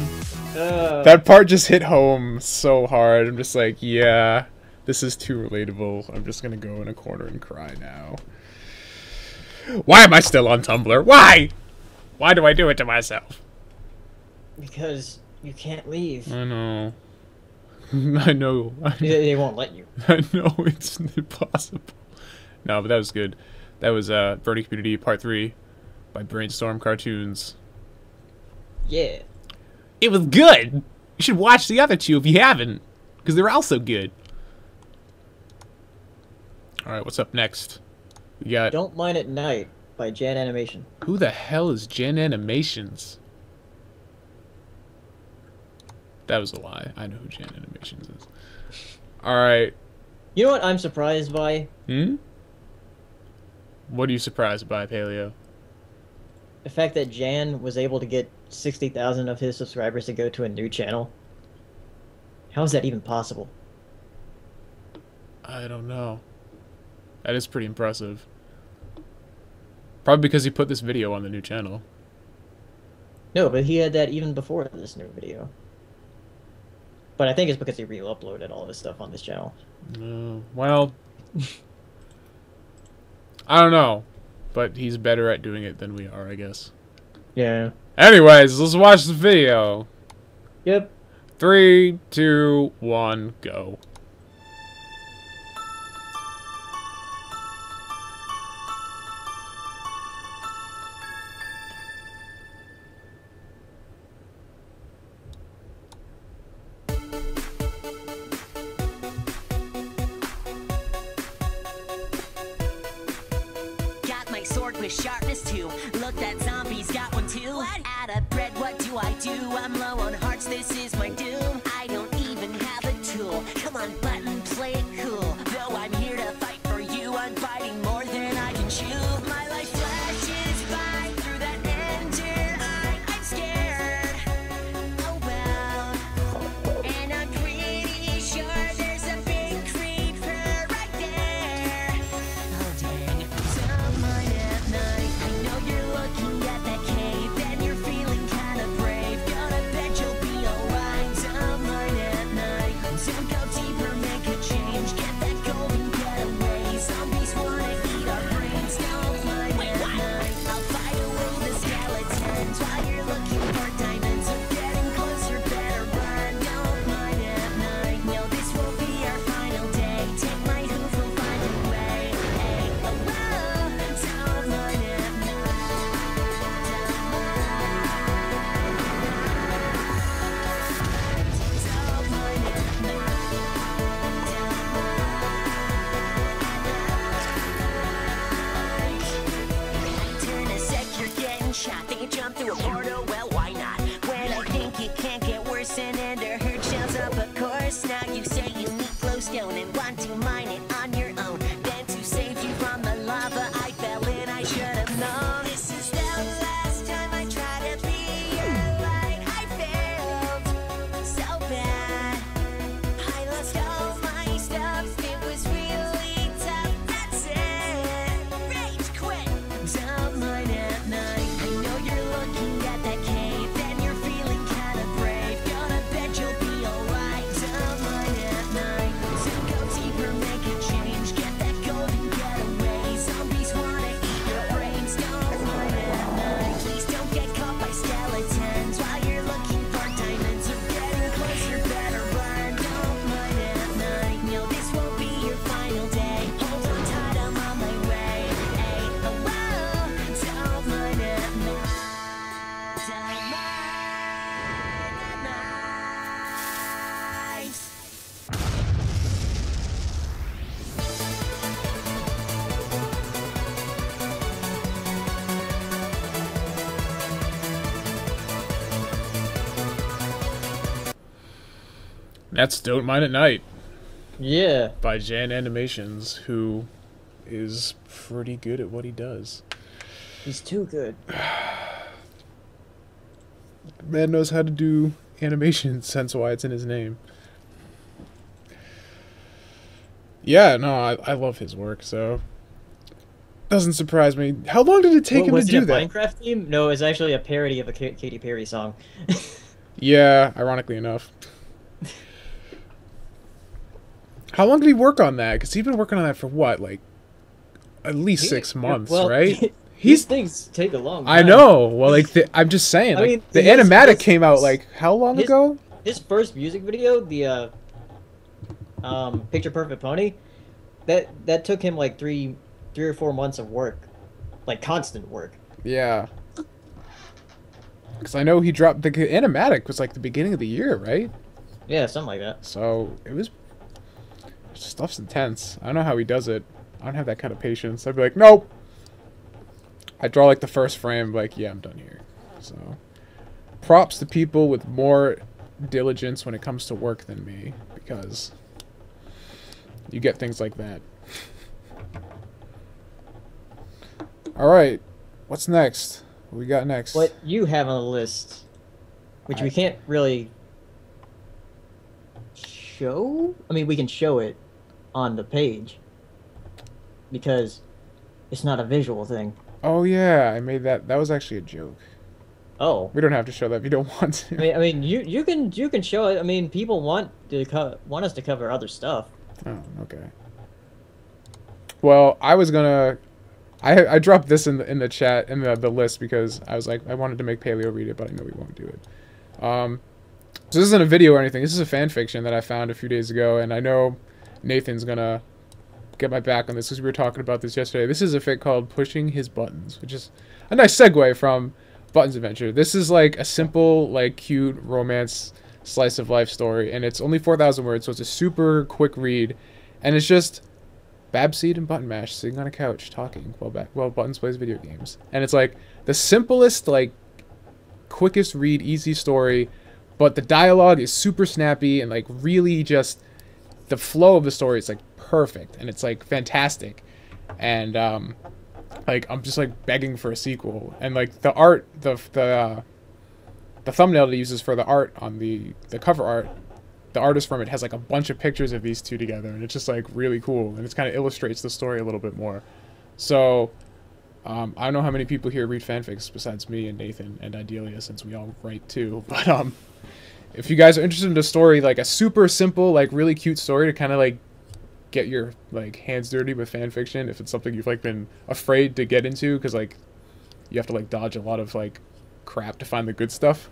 That part just hit home so hard. I'm just like, yeah, this is too relatable. I'm just gonna go in a corner and cry now. Why am I still on Tumblr? Why? Why do I do it to myself? Because you can't leave. I know. I know. They won't let you. I know, it's impossible. No, but that was good. That was Brony Community Part 3 by Brainstorm Cartoons. Yeah. It was good! You should watch the other two if you haven't, because they're also good. Alright, what's up next? We got... Don't Mind at Night by Jan Animation. Who the hell is Jan Animations? That was a lie. I know who Jan Animations is. Alright. You know what I'm surprised by? What are you surprised by, Paleo? The fact that Jan was able to get 60,000 of his subscribers to go to a new channel. How is that even possible? I don't know. That is pretty impressive. Probably because he put this video on the new channel. No, but he had that even before this new video. But I think it's because he re-uploaded all this stuff on this channel. Well, I don't know. But he's better at doing it than we are, I guess. Yeah. Anyways, let's watch the video. Yep. 3, 2, 1, go. With sharpness too. Look, that zombie's got one too. What? Out of bread, what do? I'm low on hearts, this is my doom. I don't even have a tool. Come on, jump through a portal, well, why not? When I think it can't get worse, and ender hurt shells up a course. Now you say you need glowstone and want to mine it on your own. Then to save you from the lava I fell in, I should have known. This is the last time I try to be your light. I failed so bad. I lost all my stuff. It was really tough. That's it. Rage quit. Don't mind at night. I know you're looking at that cave, and you're feeling kind of brave. Gonna bet you'll be alright. Don't mind at night. So go deeper, make a change. Get that golden getaway. Zombies wanna eat your brains. Don't mind at night. Please don't get caught by skeletons while you're looking for diamonds. Or getting closer, better run. Don't mind at night. No, this won't be your final day. Hold on tight, I'm on my way. Hey, oh, whoa. Don't mind at night. Don't mind at night. That's Don't Mind at Night Yeah. by Jan Animations, who is pretty good at what he does. He's too good. Man knows how to do animations, hence why it's in his name. Yeah, no, I love his work, so doesn't surprise me. How long did it take him to Was it do a that? Minecraft theme? No, it's actually a parody of a Katy Perry song. Yeah, ironically enough. How long did he work on that? Because he's been working on that for what, like, at least 6 months, well, right? These things take a long time. I know. Well, like, I'm just saying. I Like, mean, the his- animatic his- came out, like, how long his- ago? His first music video, the Picture Perfect Pony, that took him like three or 4 months of work, like constant work. Yeah. Because I know he dropped... The animatic was, like, the beginning of the year, right? Yeah, something like that. So, it was... Stuff's intense. I don't know how he does it. I don't have that kind of patience. I'd be like, nope! I draw, like, the first frame, like, yeah, I'm done here. So, props to people with more diligence when it comes to work than me, because you get things like that. Alright, what's next? What we got next? What you have on the list, which we can't really show? I mean, we can show it on the page, because it's not a visual thing. Oh yeah, I made that. That was actually a joke. Oh. We don't have to show that if you don't want to. I mean, you can show it. I mean, people want us to cover other stuff. Oh, okay. Well, I was gonna... I dropped this in the chat, in the list, because I was like, I wanted to make Paleo read it, but I know we won't do it. So this isn't a video or anything. This is a fan fiction that I found a few days ago, and I know Nathan's gonna get my back on this because we were talking about this yesterday. This is a fic called Pushing His Buttons, which is a nice segue from Buttons Adventure. This is like a simple, like, cute romance slice of life story, and it's only 4,000 words, so it's a super quick read, and it's just Babseed and Button Mash sitting on a couch talking while Buttons plays video games. And it's like the simplest, like, quickest read, easy story, but the dialogue is super snappy and, like, really just the flow of the story is, like, perfect, and it's, like, fantastic. And like, I'm just, like, begging for a sequel. And, like, the art, the thumbnail that he uses for the art on the cover art, the artist from it has, like, a bunch of pictures of these two together, and it's just, like, really cool, and it kind of illustrates the story a little bit more. So I don't know how many people here read fanfics besides me and Nathan and Idelia, since we all write too, but if you guys are interested in a story, like a super simple, like, really cute story to kind of, like, get your, like, hands dirty with fan fiction, if it's something you've, like, been afraid to get into because, like, you have to, like, dodge a lot of, like, crap to find the good stuff,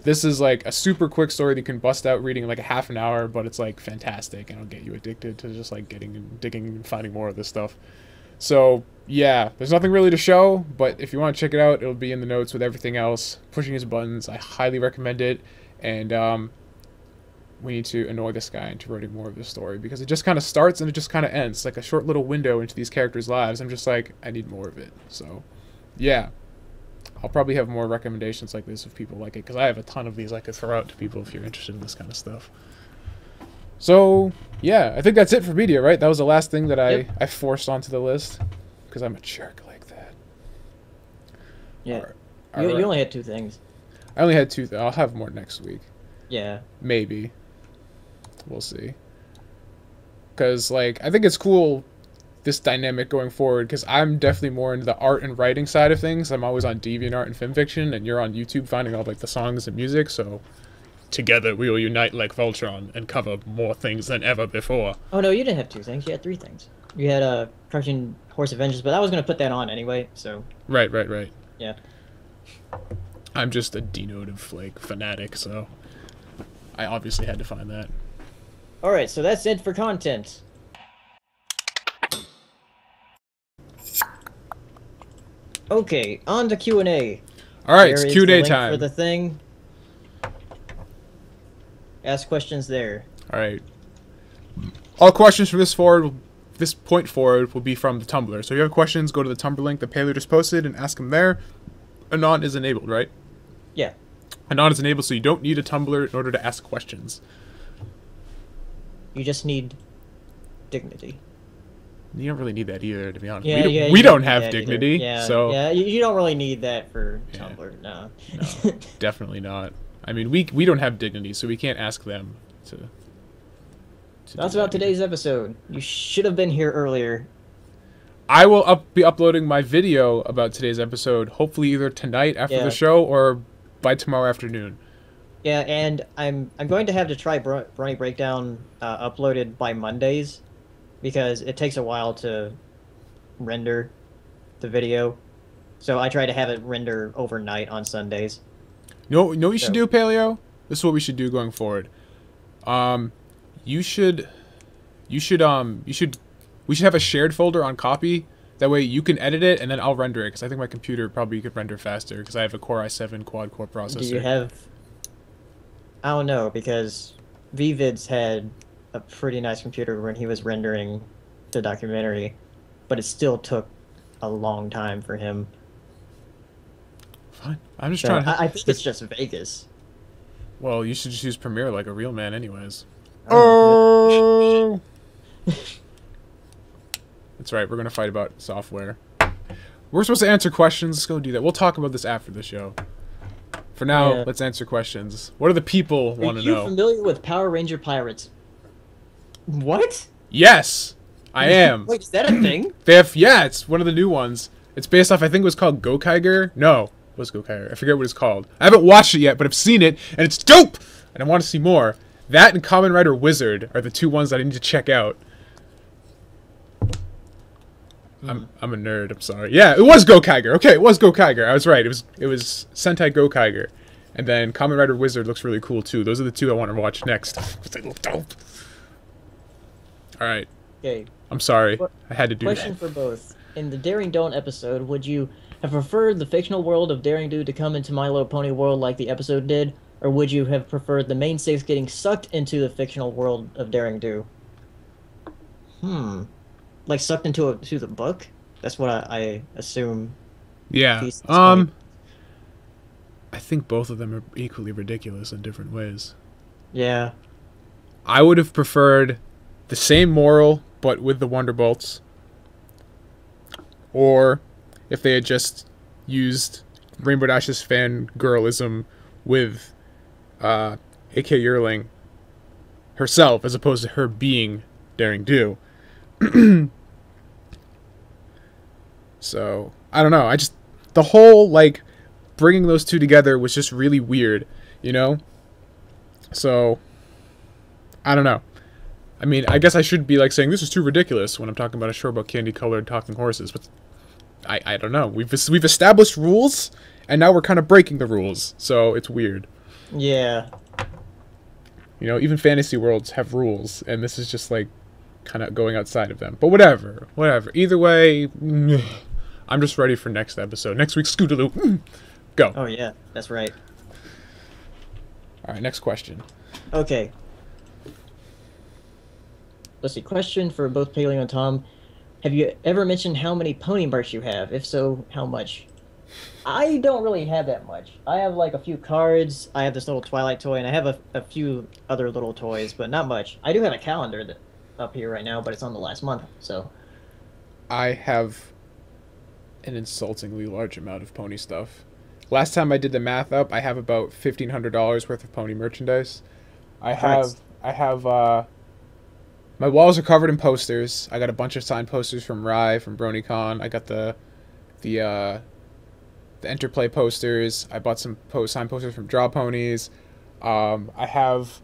this is, like, a super quick story that you can bust out reading in, like, a half an hour, but it's, like, fantastic, and it'll get you addicted to just, like, getting and digging and finding more of this stuff. So yeah, there's nothing really to show, but if you want to check it out, it'll be in the notes with everything else. Pushing His Buttons, I highly recommend it, and we need to annoy this guy into writing more of this story, because it just kind of starts and it just kind of ends. It's like a short little window into these characters' lives. I'm just like, I need more of it. So, yeah. I'll probably have more recommendations like this if people like it, because I have a ton of these I could throw out to people if you're interested in this kind of stuff. So, yeah, I think that's it for media, right? That was the last thing that I forced onto the list, because I'm a jerk like that. Yeah. All You right. only had 2 things. I only had 2. I'll have more next week. Yeah. Maybe. We'll see. Because, like, I think it's cool, this dynamic going forward, because I'm definitely more into the art and writing side of things. I'm always on DeviantArt and FilmFiction, and you're on YouTube finding all, like, the songs and music, so together we will unite like Voltron and cover more things than ever before. Oh, no, you didn't have 2 things. You had 3 things. You had a Crouching Horse Avengers, but I was going to put that on anyway, so... Right. Yeah. I'm just a denotive, like, fanatic, so I obviously had to find that. Alright, so that's it for content. Okay, on to Q&A. Alright, it's There is Q&A the link time. for the thing. Ask questions there. Alright. All questions from this point forward will be from the Tumblr. So if you have questions, go to the Tumblr link that Paleo just posted and ask them there. Anon is enabled, right? Yeah. Anon is enabled, so you don't need a Tumblr in order to ask questions. You just need dignity. You don't really need that either, to be honest. Yeah, yeah, we you don't need have that either. dignity, Yeah, so... yeah, you don't really need that for Yeah. Tumblr, no. No, definitely not. I mean, we don't have dignity, so we can't ask them to That's do about that today's episode. You should have been here earlier. I will be uploading my video about today's episode, hopefully either tonight after Yeah. the show or by tomorrow afternoon. Yeah, and I'm going to have to try Brony Breakdown uploaded by Mondays, because it takes a while to render the video. So I try to have it render overnight on Sundays. You know what you should So- do, Paleo? This is what we should do going forward. We should have a shared folder on Copy. That way you can edit it and then I'll render it, because I think my computer probably could render faster because I have a Core i7 quad-core processor. Do you have... I don't know, because VVids had a pretty nice computer when he was rendering the documentary, but it still took a long time for him. Fine. I'm just So trying to... I think it's just Vegas. Well, you should just use Premiere like a real man anyways. Oh. That's right, we're going to fight about software. We're supposed to answer questions. Let's go do that. We'll talk about this after the show. For now, Yeah. let's answer questions. What do the people Are want to you know? familiar with Power Ranger Pirates? What? Yes, I am. Wait, is that a thing? Yeah, it's one of the new ones. It's based off, I think it was called Gokaiger. No, it was Gokaiger. I forget what it's called. I haven't watched it yet, but I've seen it, and it's dope! And I want to see more. That and Kamen Rider Wizard are the 2 ones that I need to check out. I'm a nerd, I'm sorry. Yeah, it was Gokaiger. Okay, it was Gokaiger. I was right. It was Sentai Gokaiger. And then Kamen Rider Wizard looks really cool too. Those are the 2 I want to watch next. They look dope. Alright. Okay. I'm sorry. I had to do Question that. for both. In the Daring Don't episode, would you have preferred the fictional world of Daring Do to come into My Little Pony world like the episode did? Or would you have preferred the main 6 getting sucked into the fictional world of Daring Do? Like sucked into to the book? That's what I assume. Yeah. He's funny. I think both of them are equally ridiculous in different ways. Yeah. I would have preferred the same moral, but with the Wonderbolts. Or if they had just used Rainbow Dash's fangirlism with A.K. Yearling herself, as opposed to her being Daring Do. So, I don't know. The whole, like, bringing those 2 together was just really weird, you know? So, I don't know. I mean, I guess I should be, like, saying this is too ridiculous when I'm talking about a show about candy-colored talking horses, but I don't know. We've established rules, and now we're kind of breaking the rules, so it's weird. Yeah. You know, even fantasy worlds have rules, and this is just, like, kind of going outside of them. But whatever. Either way, I'm just ready for next episode. Next week's Scootaloo. Go. Oh yeah, that's right. Alright, next question. Okay. Let's see. Question for both Paleo and Tom. Have you ever mentioned how many pony merch you have? If so, how much? I don't really have that much. I have like a few cards. I have this little Twilight toy, and I have a few other little toys, but not much. I do have a calendar that up here right now, but it's on the last month. So I have an insultingly large amount of pony stuff. Last time I did the math up, I have about $1,500 worth of pony merchandise. I have my walls are covered in posters. I got a bunch of signed posters from Rye, from BronyCon. I got the Interplay posters. I bought some signed posters from Draw Ponies. I have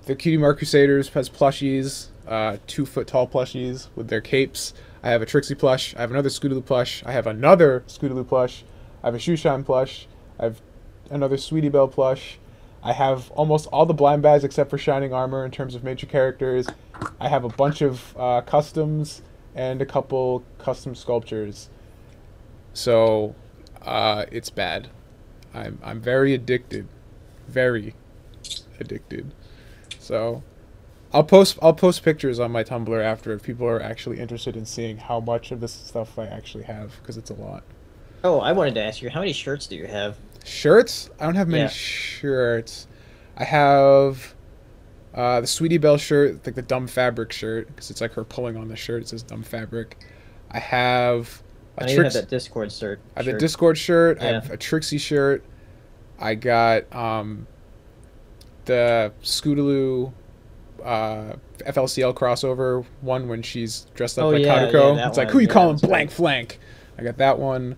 the Cutie Mark Crusaders as plushies, 2-foot tall plushies with their capes. I have a Trixie plush. I have another Scootaloo plush. I have another Scootaloo plush. I have a Shoeshine plush. I have another Sweetie Belle plush. I have almost all the blind bags except for Shining Armor in terms of major characters. I have a bunch of customs and a couple custom sculptures. So, it's bad. I'm very addicted. Very addicted. So, I'll post pictures on my Tumblr after if people are actually interested in seeing how much of this stuff I actually have, because it's a lot. Oh, I wanted to ask you, how many shirts do you have? Shirts? I don't have many shirts. I have the Sweetie Belle shirt, like the Dumb Fabric shirt, because it's like her pulling on the shirt. It says Dumb Fabric. I have I know you have that Discord shirt. I have the Discord shirt. Yeah. I have a Trixie shirt. I got the Scootaloo FLCL crossover one when she's dressed up like Karuko. Yeah, it's like, who you calling Blank Flank? I got that one.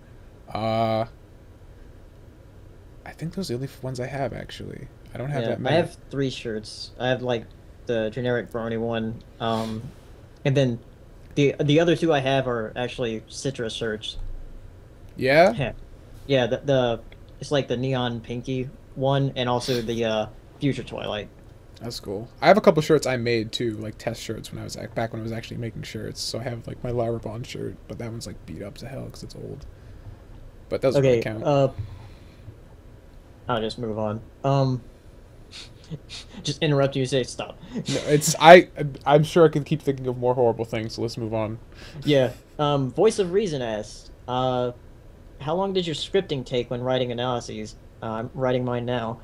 I think those are the only ones I have, actually. I don't have that many. I have 3 shirts. I have, like, the generic Brony one. And then the other 2 I have are actually Citra shirts. Yeah? Yeah, the it's like the neon pinky one, and also the Future Twilight. That's cool. I have a couple shirts I made, too, like test shirts when I was back when I was actually making shirts. So I have, like, my Lara Bond shirt, but that one's, like, beat up to hell because it's old. But that doesn't really count. I'll just move on. Just interrupt you and say stop. No, I'm sure I can keep thinking of more horrible things, so let's move on. Yeah. Voice of Reason asks, how long did your scripting take when writing analyses? I'm writing mine now.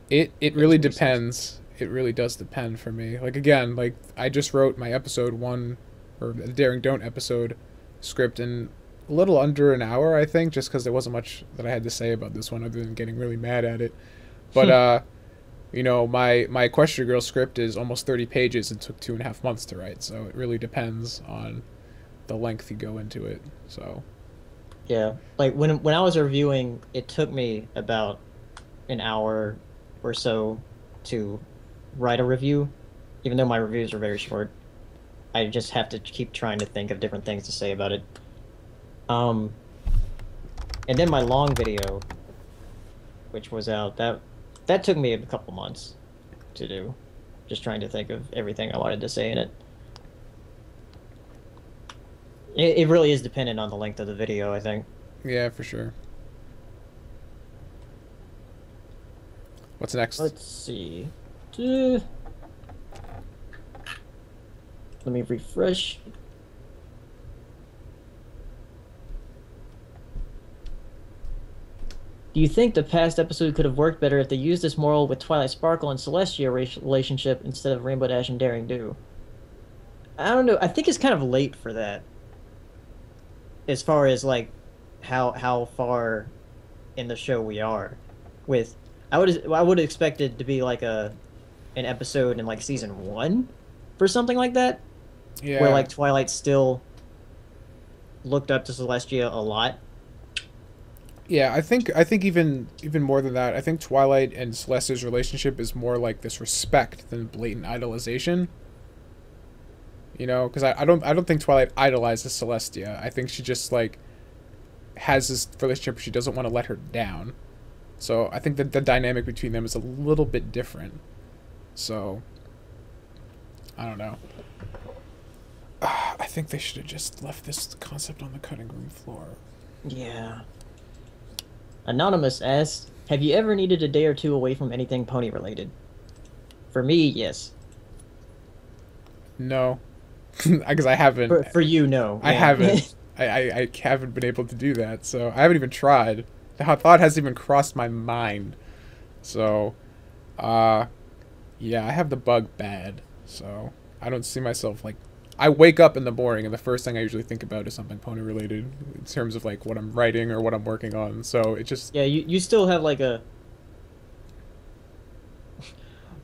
It really depends. It really does depend for me. Like, again, like, I just wrote my episode 1, or the Daring Don't episode script in a little under an hour, I think, just because there wasn't much that I had to say about this one other than getting really mad at it. But, you know, my Equestria Girl script is almost 30 pages and took 2.5 months to write, so it really depends on the length you go into it, so. Yeah, like, when I was reviewing, it took me about an hour or so to write a review, even though my reviews are very short. I just have to keep trying to think of different things to say about it. And then my long video, which was out, that took me a couple months to do, just trying to think of everything I wanted to say in it. It really is dependent on the length of the video, I think. Yeah, for sure. What's next? Let's see. Let me refresh. Do you think the past episode could have worked better if they used this moral with Twilight Sparkle and Celestia relationship instead of Rainbow Dash and Daring Do? I don't know. I think it's kind of late for that. As far as, like, how far in the show we are. With I would expect it to be like an episode in, like, season 1 for something like that. Yeah. Where, like, Twilight still looked up to Celestia a lot. Yeah, I think even more than that, I think Twilight and Celestia's relationship is more like this respect than blatant idolization. You know, because I don't think Twilight idolizes Celestia. I think she just, like, has this relationship where she doesn't want to let her down. So I think that the dynamic between them is a little bit different. So I don't know. I think they should have just left this concept on the cutting room floor. Yeah. Anonymous asks, have you ever needed a day or two away from anything pony related? For me, yes. No. Because I haven't. For you, no. I Yeah. haven't. I haven't been able to do that, so I haven't even tried. The thought hasn't even crossed my mind. So, yeah, I have the bug bad, so I don't see myself, like, I wake up in the morning and the first thing I usually think about is something pony related in terms of, like, what I'm writing or what I'm working on, so it just... Yeah, you still have, like, a...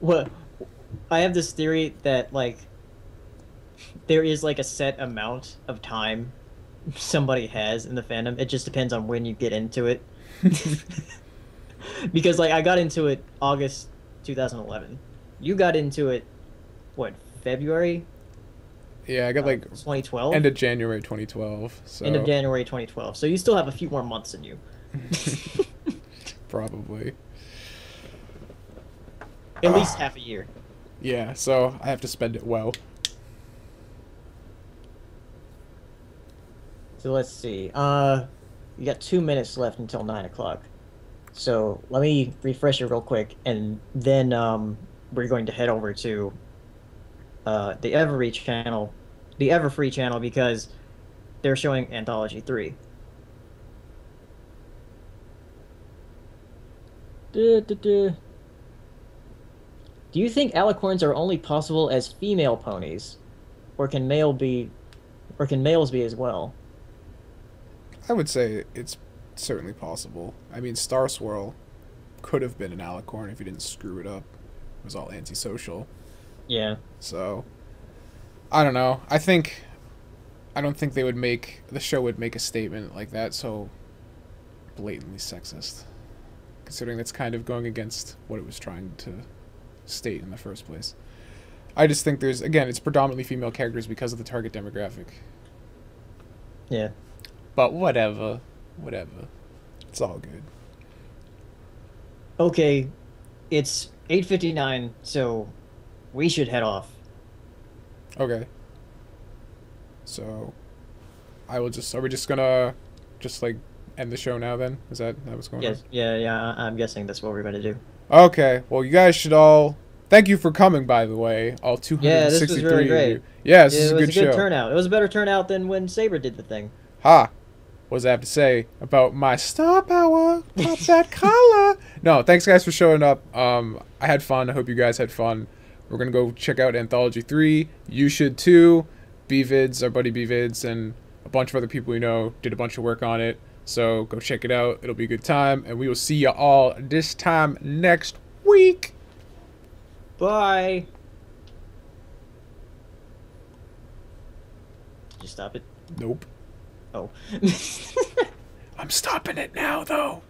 What? I have this theory that, like, there is, like, a set amount of time somebody has in the fandom. It just depends on when you get into it. Because, like, I got into it August 2011. You got into it, what, February? Yeah, I got, like, 2012? end of January 2012, so... End of January 2012. So you still have a few more months than you. Probably. At least half a year. Yeah, so I have to spend it well. So let's see. You got 2 minutes left until 9 o'clock. So let me refresh it real quick, and then we're going to head over to the Everfree channel, because they're showing Anthology 3. Do you think alicorns are only possible as female ponies, or can males be as well? I would say it's certainly possible. I mean, Star Swirl could have been an alicorn if you didn't screw it up. It was all antisocial. Yeah. So, I don't know. I don't think the show would make a statement like that so blatantly sexist, considering that's kind of going against what it was trying to state in the first place. I just think it's predominantly female characters because of the target demographic. Yeah. But whatever. It's all good. Okay, it's 8:59, so we should head off. Okay. So, are we just gonna like end the show now then? Is that what's going on? Yes. Yeah. I'm guessing that's what we're gonna do. Okay. Well, you guys should all thank you for coming, by the way. All 263 Yeah, this was really great. of you. Yeah, this is a good It was a good show. turnout. It was a better turnout than when Saber did the thing. Ha! What does I have to say about my star power? Pop that collar. No, thanks guys for showing up. I had fun. I hope you guys had fun. We're gonna go check out Anthology 3. You should too. BVids, our buddy BVids, and a bunch of other people we know did a bunch of work on it. So go check it out. It'll be a good time, and we will see you all this time next week. Bye. Did you stop it? Nope. Oh. I'm stopping it now, though.